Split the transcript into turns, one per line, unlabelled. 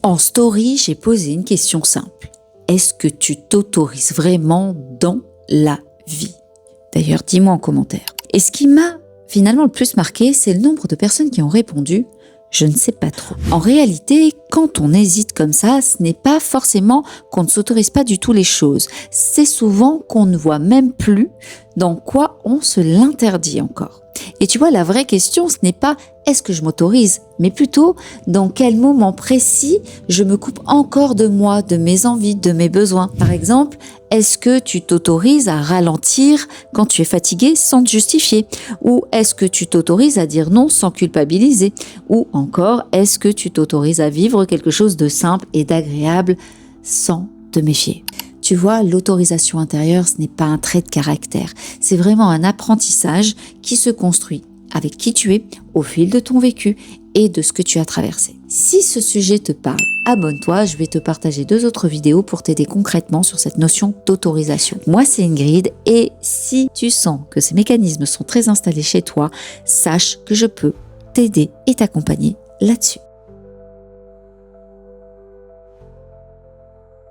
En story, j'ai posé une question simple. Est-ce que tu t'autorises vraiment dans la vie? D'ailleurs, dis-moi en commentaire. Et ce qui m'a finalement le plus marqué, c'est le nombre de personnes qui ont répondu « je ne sais pas trop ». En réalité, quand on hésite comme ça, ce n'est pas forcément qu'on ne s'autorise pas du tout les choses. C'est souvent qu'on ne voit même plus dans quoi on se l'interdit encore. Et tu vois, la vraie question, ce n'est pas « est-ce que je m'autorise ?» mais plutôt « dans quel moment précis je me coupe encore de moi, de mes envies, de mes besoins ?» Par exemple, est-ce que tu t'autorises à ralentir quand tu es fatigué sans te justifier? Ou est-ce que tu t'autorises à dire non sans culpabiliser? Ou encore, est-ce que tu t'autorises à vivre quelque chose de simple et d'agréable sans te méfier? Tu vois, l'autorisation intérieure, ce n'est pas un trait de caractère. C'est vraiment un apprentissage qui se construit avec qui tu es au fil de ton vécu et de ce que tu as traversé. Si ce sujet te parle, abonne-toi, je vais te partager 2 autres vidéos pour t'aider concrètement sur cette notion d'autorisation. Moi, c'est Ingrid et si tu sens que ces mécanismes sont très installés chez toi, sache que je peux t'aider et t'accompagner là-dessus.